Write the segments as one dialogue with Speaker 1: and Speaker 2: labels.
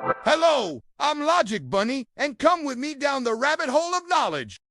Speaker 1: Hello, I'm Logic Bunny, and come with me down the rabbit hole of knowledge.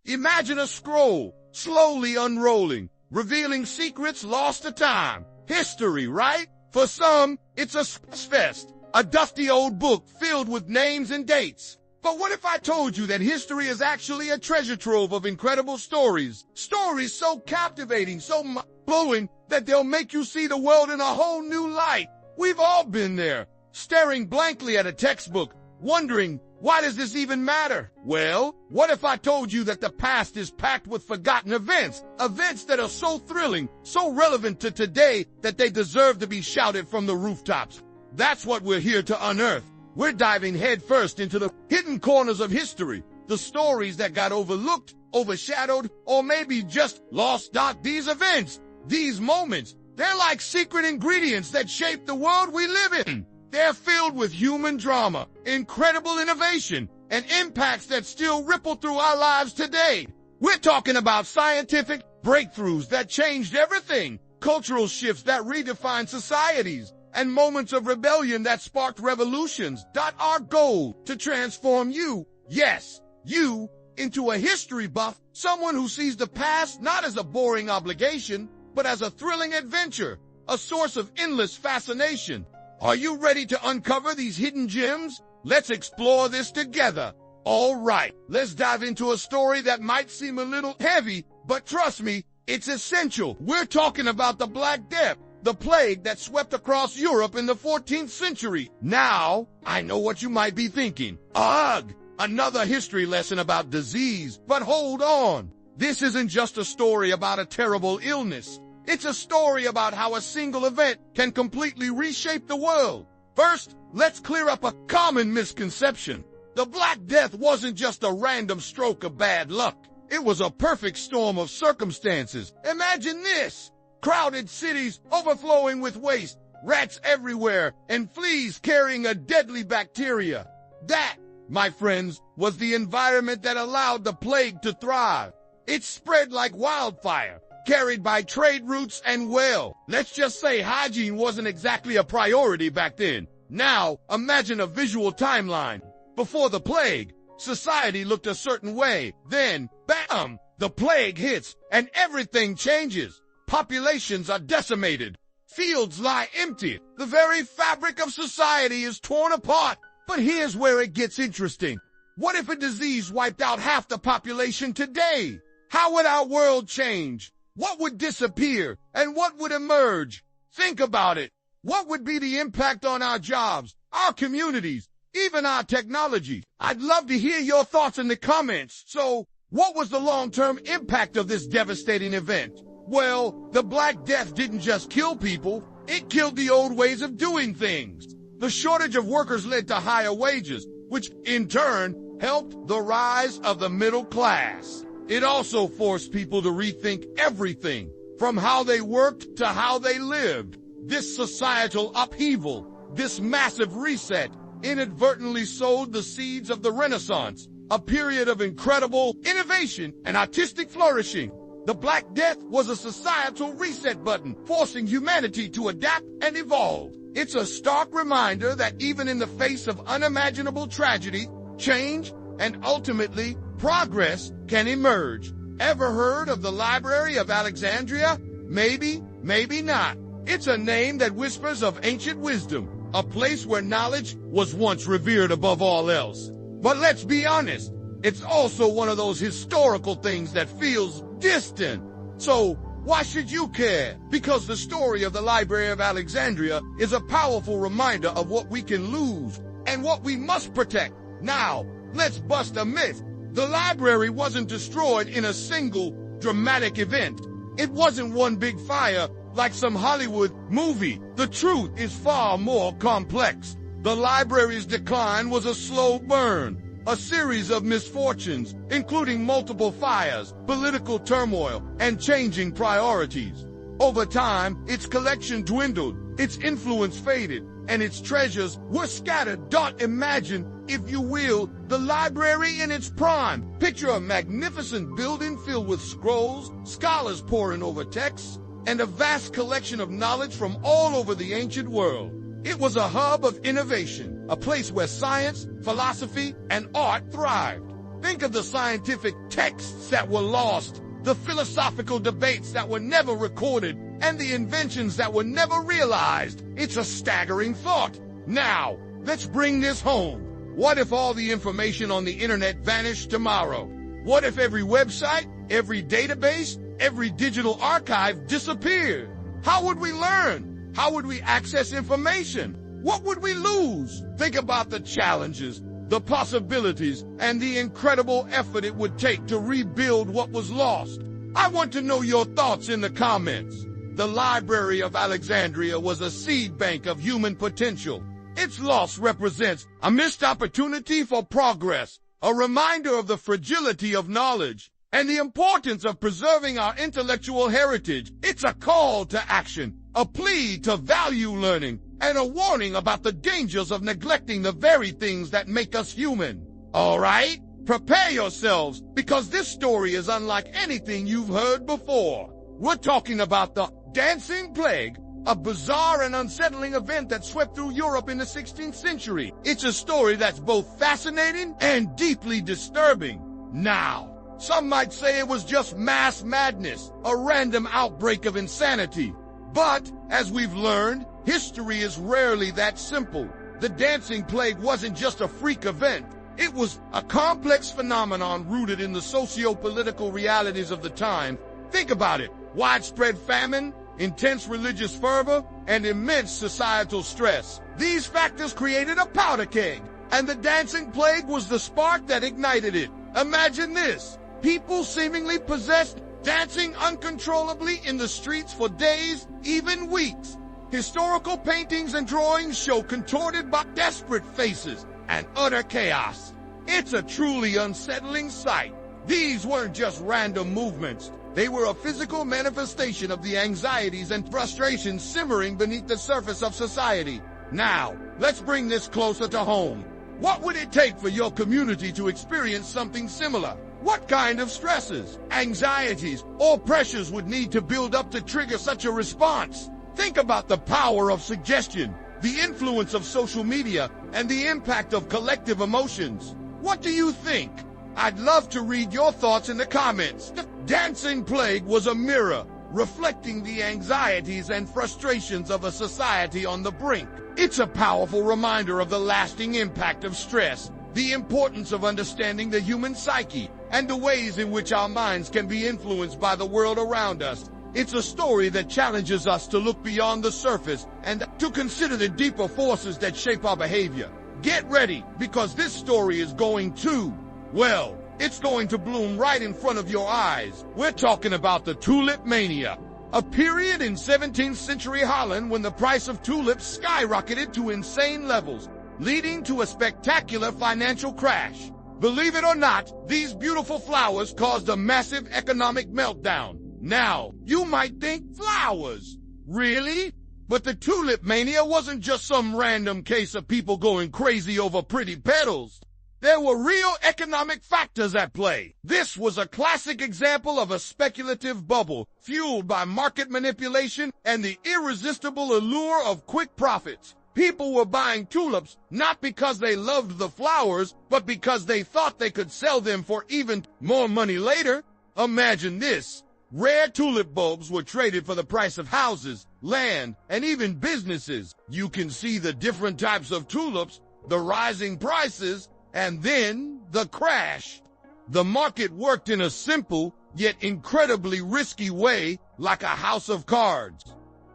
Speaker 1: Imagine a scroll, slowly unrolling, revealing secrets lost to time. History, right? For some, it's a fest, a dusty old book filled with names and dates. But what if I told you that history is actually a treasure trove of incredible stories? Stories so captivating, so mind-blowing, that they'll make you see the world in a whole new light. We've all been there, staring blankly at a textbook, wondering, why does this even matter? Well, what if I told you that the past is packed with forgotten events? Events that are so thrilling, so relevant to today, that they deserve to be shouted from the rooftops. That's what we're here to unearth. We're diving headfirst into the hidden corners of history, the stories that got overlooked, overshadowed, or maybe just lost. These events, these moments, they're like secret ingredients that shape the world we live in. They're filled with human drama, incredible innovation, and impacts that still ripple through our lives today. We're talking about scientific breakthroughs that changed everything, cultural shifts that redefined societies, and moments of rebellion that sparked revolutions. Our goal, to transform you, yes, you, into a history buff, someone who sees the past not as a boring obligation, but as a thrilling adventure, a source of endless fascination. Are you ready to uncover these hidden gems? Let's explore this together. All right, let's dive into a story that might seem a little heavy, but trust me, it's essential. We're talking about the Black Death, the plague that swept across Europe in the 14th century. Now, I know what you might be thinking. Ugh, another history lesson about disease. But hold on. This isn't just a story about a terrible illness. It's a story about how a single event can completely reshape the world. First, let's clear up a common misconception. The Black Death wasn't just a random stroke of bad luck. It was a perfect storm of circumstances. Imagine this. Crowded cities overflowing with waste, rats everywhere, and fleas carrying a deadly bacteria. That, my friends, was the environment that allowed the plague to thrive. It spread like wildfire, carried by trade routes and, well, let's just say hygiene wasn't exactly a priority back then. Now, imagine a visual timeline. Before the plague, society looked a certain way. Then, bam, the plague hits, and everything changes. Populations are decimated. Fields lie empty. The very fabric of society is torn apart. But here's where it gets interesting. What if a disease wiped out half the population today? How would our world change? What would disappear? And what would emerge? Think about it. What would be the impact on our jobs, our communities, even our technology? I'd love to hear your thoughts in the comments. So, what was the long-term impact of this devastating event? Well, the Black Death didn't just kill people, it killed the old ways of doing things. The shortage of workers led to higher wages, which in turn helped the rise of the middle class. It also forced people to rethink everything, from how they worked to how they lived. This societal upheaval, this massive reset, inadvertently sowed the seeds of the Renaissance, a period of incredible innovation and artistic flourishing. The Black Death was a societal reset button, forcing humanity to adapt and evolve. It's a stark reminder that even in the face of unimaginable tragedy, change, and ultimately progress can emerge. Ever heard of the Library of Alexandria? Maybe, maybe not. It's a name that whispers of ancient wisdom, a place where knowledge was once revered above all else. But let's be honest, it's also one of those historical things that feels distant. So, why should you care? Because the story of the Library of Alexandria is a powerful reminder of what we can lose and what we must protect. Now, let's bust a myth. The library wasn't destroyed in a single dramatic event. It wasn't one big fire like some Hollywood movie. The truth is far more complex. The library's decline was a slow burn. A series of misfortunes, including multiple fires, political turmoil, and changing priorities. Over time, its collection dwindled, its influence faded, and its treasures were scattered. Imagine, if you will, the library in its prime. Picture a magnificent building filled with scrolls, scholars poring over texts, and a vast collection of knowledge from all over the ancient world. It was a hub of innovation, a place where science, philosophy, and art thrived. Think of the scientific texts that were lost, the philosophical debates that were never recorded, and the inventions that were never realized. It's a staggering thought. Now, let's bring this home. What if all the information on the internet vanished tomorrow? What if every website, every database, every digital archive disappeared? How would we learn? How would we access information? What would we lose? Think about the challenges, the possibilities, and the incredible effort it would take to rebuild what was lost. I want to know your thoughts in the comments. The Library of Alexandria was a seed bank of human potential. Its loss represents a missed opportunity for progress, a reminder of the fragility of knowledge, and the importance of preserving our intellectual heritage. It's a call to action, a plea to value learning, and a warning about the dangers of neglecting the very things that make us human. All right? Prepare yourselves, because this story is unlike anything you've heard before. We're talking about the Dancing Plague, a bizarre and unsettling event that swept through Europe in the 16th century. It's a story that's both fascinating and deeply disturbing. Now, some might say it was just mass madness, a random outbreak of insanity. But, as we've learned, history is rarely that simple. The Dancing Plague wasn't just a freak event. It was a complex phenomenon rooted in the socio-political realities of the time. Think about it. Widespread famine, intense religious fervor, and immense societal stress. These factors created a powder keg, and the Dancing Plague was the spark that ignited it. Imagine this. People seemingly possessed, dancing uncontrollably in the streets for days, even weeks. Historical paintings and drawings show contorted but desperate faces and utter chaos. It's a truly unsettling sight. These weren't just random movements. They were a physical manifestation of the anxieties and frustrations simmering beneath the surface of society. Now, let's bring this closer to home. What would it take for your community to experience something similar? What kind of stresses, anxieties, or pressures would need to build up to trigger such a response? Think about the power of suggestion, the influence of social media, and the impact of collective emotions. What do you think? I'd love to read your thoughts in the comments. The Dancing Plague was a mirror, reflecting the anxieties and frustrations of a society on the brink. It's a powerful reminder of the lasting impact of stress, the importance of understanding the human psyche, and the ways in which our minds can be influenced by the world around us. It's a story that challenges us to look beyond the surface and to consider the deeper forces that shape our behavior. Get ready, because this story is going to, well, it's going to bloom right in front of your eyes. We're talking about the Tulip Mania, a period in 17th century Holland when the price of tulips skyrocketed to insane levels, leading to a spectacular financial crash. Believe it or not, these beautiful flowers caused a massive economic meltdown. Now, you might think, flowers? Really? But the Tulip Mania wasn't just some random case of people going crazy over pretty petals. There were real economic factors at play. This was a classic example of a speculative bubble, fueled by market manipulation and the irresistible allure of quick profits. People were buying tulips not because they loved the flowers, but because they thought they could sell them for even more money later. Imagine this. Rare tulip bulbs were traded for the price of houses, land, and even businesses. You can see the different types of tulips, the rising prices, and then the crash. The market worked in a simple, yet incredibly risky way, like a house of cards.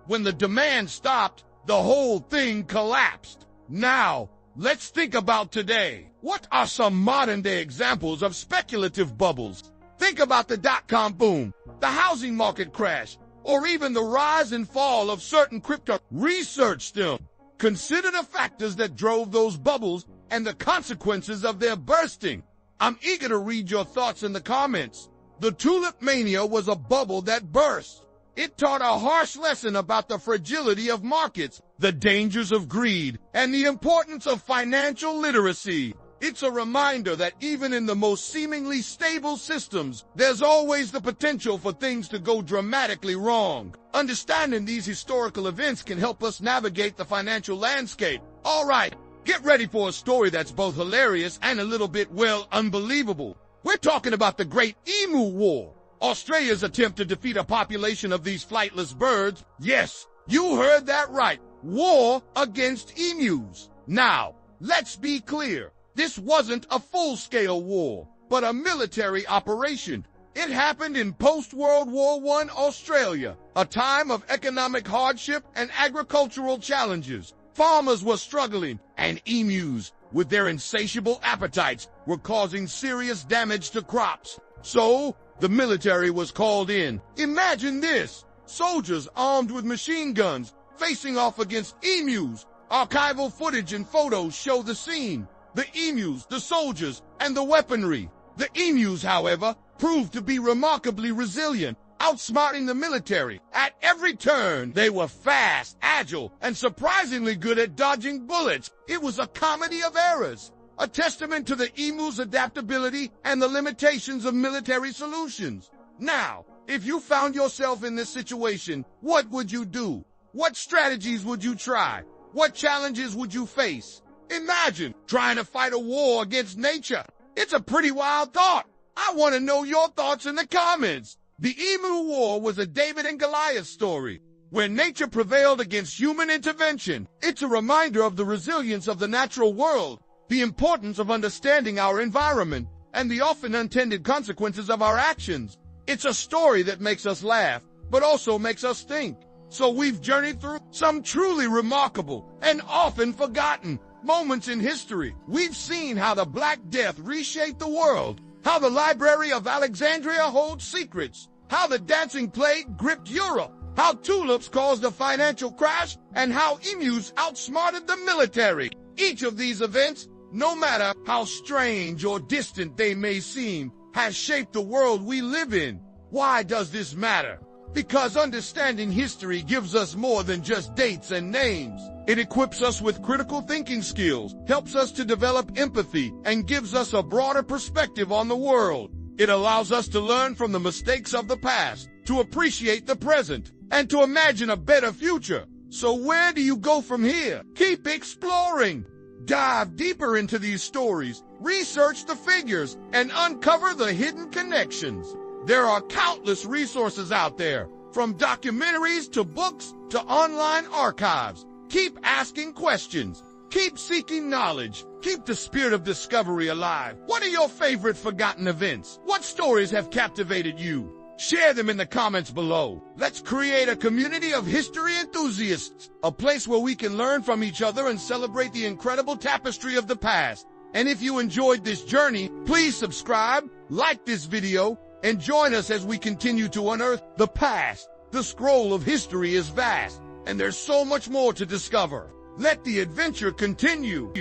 Speaker 1: When the demand stopped, the whole thing collapsed. Now, let's think about today. What are some modern-day examples of speculative bubbles? Think about the dot-com boom, the housing market crash, or even the rise and fall of certain crypto. Research them. Consider the factors that drove those bubbles and the consequences of their bursting. I'm eager to read your thoughts in the comments. The Tulip Mania was a bubble that burst. It taught a harsh lesson about the fragility of markets, the dangers of greed, and the importance of financial literacy. It's a reminder that even in the most seemingly stable systems, there's always the potential for things to go dramatically wrong. Understanding these historical events can help us navigate the financial landscape. All right, get ready for a story that's both hilarious and a little bit, well, unbelievable. We're talking about the Great Emu War, Australia's attempt to defeat a population of these flightless birds. Yes, you heard that right. War against emus. Now, let's be clear. This wasn't a full-scale war, but a military operation. It happened in post-World War I Australia, a time of economic hardship and agricultural challenges. Farmers were struggling, and emus, with their insatiable appetites, were causing serious damage to crops. So, the military was called in. Imagine this: soldiers armed with machine guns, facing off against emus. Archival footage and photos show the scene. The emus, the soldiers, and the weaponry. The emus, however, proved to be remarkably resilient, outsmarting the military. At every turn, they were fast, agile, and surprisingly good at dodging bullets. It was a comedy of errors, a testament to the emu's adaptability and the limitations of military solutions. Now, if you found yourself in this situation, what would you do? What strategies would you try? What challenges would you face? Imagine trying to fight a war against nature. It's a pretty wild thought. I want to know your thoughts in the comments. The Emu War was a David and Goliath story, where nature prevailed against human intervention. It's a reminder of the resilience of the natural world, the importance of understanding our environment, and the often unintended consequences of our actions. It's a story that makes us laugh, but also makes us think. So we've journeyed through some truly remarkable and often forgotten moments in history. We've seen how the Black Death reshaped the world, how the Library of Alexandria holds secrets, how the dancing plague gripped Europe, how tulips caused a financial crash, and how emus outsmarted the military. Each of these events, no matter how strange or distant they may seem, has shaped the world we live in. Why does this matter? Because understanding history gives us more than just dates and names. It equips us with critical thinking skills, helps us to develop empathy, and gives us a broader perspective on the world. It allows us to learn from the mistakes of the past, to appreciate the present, and to imagine a better future. So where do you go from here? Keep exploring. Dive deeper into these stories, research the figures, and uncover the hidden connections. There are countless resources out there, from documentaries to books to online archives. Keep asking questions. Keep seeking knowledge. Keep the spirit of discovery alive. What are your favorite forgotten events? What stories have captivated you? Share them in the comments below. Let's create a community of history enthusiasts, a place where we can learn from each other and celebrate the incredible tapestry of the past. And if you enjoyed this journey, please subscribe, like this video, and join us as we continue to unearth the past. The scroll of history is vast, and there's so much more to discover. Let the adventure continue.